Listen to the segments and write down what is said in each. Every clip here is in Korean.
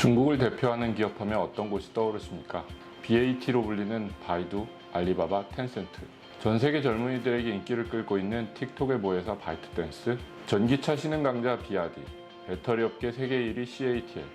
중국을 대표하는 기업하면 어떤 곳이 떠오르십니까? BAT로 불리는 바이두, 알리바바, 텐센트. 전 세계 젊은이들에게 인기를 끌고 있는 틱톡의 모회사 바이트댄스, 전기차 신흥 강자 비아디, 배터리 업계 세계 1위 CATL.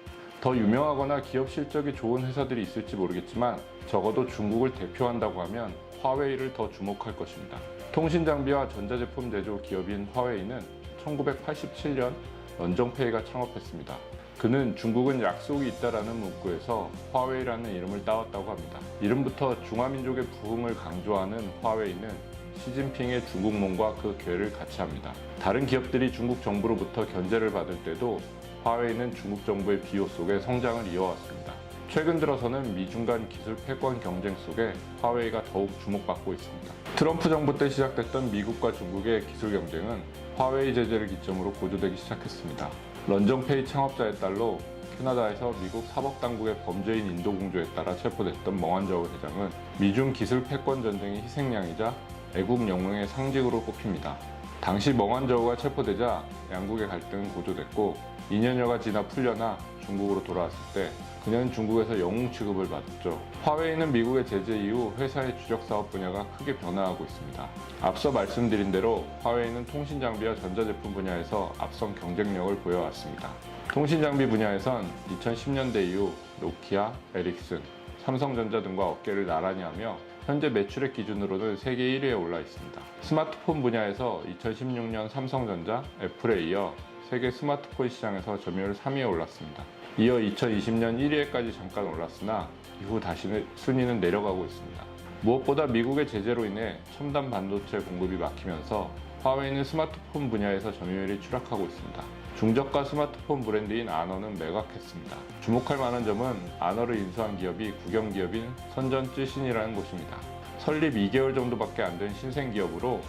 더 유명하거나 기업 실적이 좋은 회사들이 있을지 모르겠지만 적어도 중국을 대표한다고 하면 화웨이를 더 주목할 것입니다. 통신 장비와 전자제품 제조 기업인 화웨이는 1987년 런정페이가 창업했습니다. 그는 중국은 약속이 있다라는 문구에서 화웨이라는 이름을 따왔다고 합니다. 이름부터 중화민족의 부흥을 강조하는 화웨이는 시진핑의 중국몽과 그 궤를 같이 합니다. 다른 기업들이 중국 정부로부터 견제를 받을 때도 화웨이는 중국 정부의 비호 속에 성장을 이어왔습니다. 최근 들어서는 미중 간 기술 패권 경쟁 속에 화웨이가 더욱 주목받고 있습니다. 트럼프 정부 때 시작됐던 미국과 중국의 기술 경쟁은 화웨이 제재를 기점으로 고조되기 시작했습니다. 런정페이 창업자의 딸로 캐나다에서 미국 사법당국의 범죄인 인도공조에 따라 체포됐던 멍한저우 회장은 미중 기술 패권 전쟁의 희생양이자 애국 영웅의 상징으로 꼽힙니다. 당시 멍한저우가 체포되자 양국의 갈등은 고조됐고 2년여가 지나 풀려나 중국으로 돌아왔을 때 그녀는 중국에서 영웅 취급을 받았죠. 화웨이는 미국의 제재 이후 회사의 주력 사업 분야가 크게 변화하고 있습니다. 앞서 말씀드린 대로 화웨이는 통신 장비와 전자제품 분야에서 앞선 경쟁력을 보여왔습니다. 통신 장비 분야에선 2010년대 이후 노키아, 에릭슨, 삼성전자 등과 어깨를 나란히 하며 현재 매출액 기준으로는 세계 1위에 올라 있습니다. 스마트폰 분야에서 2016년 삼성전자, 애플에 이어 세계 스마트폰 시장에서 점유율 3위에 올랐습니다. 이어 2020년 1위에까지 잠깐 올랐으나 이후 다시 순위는 내려가고 있습니다. 무엇보다 미국의 제재로 인해 첨단 반도체 공급이 막히면서 화웨이는 스마트폰 분야에서 점유율이 추락하고 있습니다. 중저가 스마트폰 브랜드인 아너는 매각했습니다. 주목할 만한 점은 아너를 인수한 기업이 국영기업인 선전쯔신이라는 곳입니다. 설립 2개월 정도밖에 안 된 신생기업으로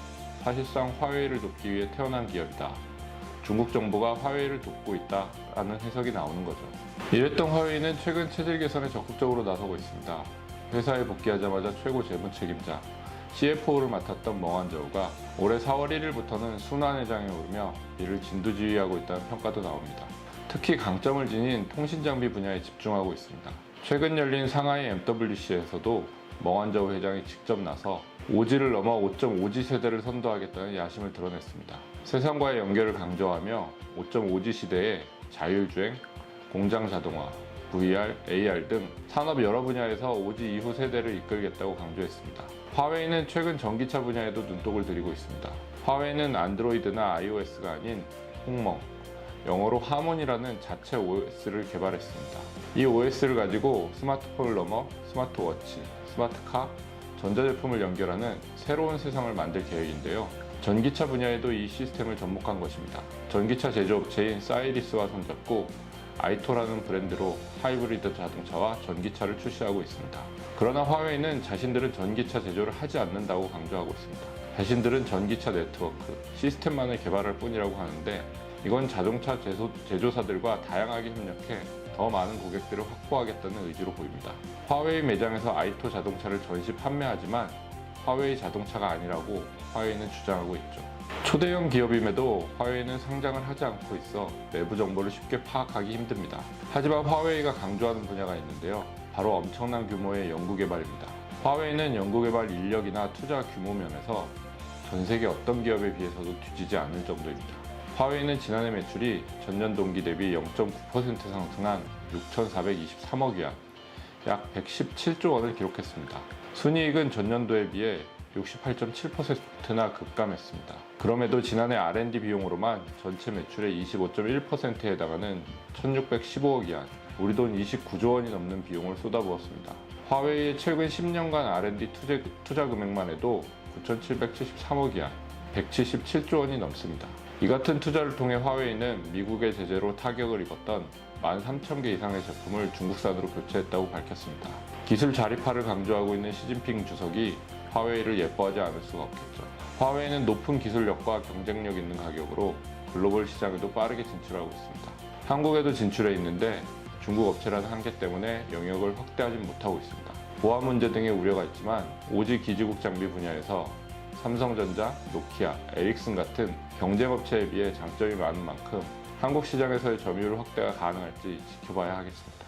사실상 화웨이를 돕기 위해 태어난 기업이다. 중국 정부가 화웨이를 돕고 있다라는 해석이 나오는 거죠. 이랬던 화웨이는 최근 체질 개선에 적극적으로 나서고 있습니다. 회사에 복귀하자마자 최고 재무 책임자 CFO를 맡았던 멍한저우가 올해 4월 1일부터는 순환회장에 오르며 이를 진두지휘하고 있다는 평가도 나옵니다. 특히 강점을 지닌 통신장비 분야에 집중하고 있습니다. 최근 열린 상하이 MWC에서도 멍한저우 회장이 직접 나서 5G를 넘어 5.5G 세대를 선도하겠다는 야심을 드러냈습니다. 세상과의 연결을 강조하며 5.5G 시대에 자율주행, 공장 자동화, VR, AR 등 산업 여러 분야에서 5G 이후 세대를 이끌겠다고 강조했습니다. 화웨이는 최근 전기차 분야에도 눈독을 들이고 있습니다. 화웨이는 안드로이드나 iOS가 아닌 홍멍, 영어로 하몬이라는 자체 OS를 개발했습니다. 이 OS를 가지고 스마트폰을 넘어 스마트워치, 스마트카, 전자제품을 연결하는 새로운 세상을 만들 계획인데요. 전기차 분야에도 이 시스템을 접목한 것입니다. 전기차 제조업체인 사이리스와 손잡고 아이토라는 브랜드로 하이브리드 자동차와 전기차를 출시하고 있습니다. 그러나 화웨이는 자신들은 전기차 제조를 하지 않는다고 강조하고 있습니다. 자신들은 전기차 네트워크, 시스템만을 개발할 뿐이라고 하는데 이건 자동차 제조사들과 다양하게 협력해 더 많은 고객들을 확보하겠다는 의지로 보입니다. 화웨이 매장에서 아이토 자동차를 전시 판매하지만 화웨이 자동차가 아니라고 화웨이는 주장하고 있죠. 초대형 기업임에도 화웨이는 상장을 하지 않고 있어 내부 정보를 쉽게 파악하기 힘듭니다. 하지만 화웨이가 강조하는 분야가 있는데요. 바로 엄청난 규모의 연구개발입니다. 화웨이는 연구개발 인력이나 투자 규모 면에서 전 세계 어떤 기업에 비해서도 뒤지지 않을 정도입니다. 화웨이는 지난해 매출이 전년 동기 대비 0.9% 상승한 6,423억 위안, 약 117조 원을 기록했습니다. 순이익은 전년도에 비해 68.7%나 급감했습니다. 그럼에도 지난해 R&D 비용으로만 전체 매출의 25.1%에 해당하는 1,615억 위안, 우리 돈 29조 원이 넘는 비용을 쏟아부었습니다. 화웨이의 최근 10년간 R&D 투자 금액만 해도 9,773억 위안, 177조 원이 넘습니다. 이 같은 투자를 통해 화웨이는 미국의 제재로 타격을 입었던 13,000개 이상의 제품을 중국산으로 교체했다고 밝혔습니다. 기술 자립화를 강조하고 있는 시진핑 주석이 화웨이를 예뻐하지 않을 수가 없겠죠. 화웨이는 높은 기술력과 경쟁력 있는 가격으로 글로벌 시장에도 빠르게 진출하고 있습니다. 한국에도 진출해 있는데 중국 업체라는 한계 때문에 영역을 확대하지 못하고 있습니다. 보안 문제 등의 우려가 있지만 오지 기지국 장비 분야에서 삼성전자, 노키아, 에릭슨 같은 경쟁업체에 비해 장점이 많은 만큼 한국 시장에서의 점유율 확대가 가능할지 지켜봐야 하겠습니다.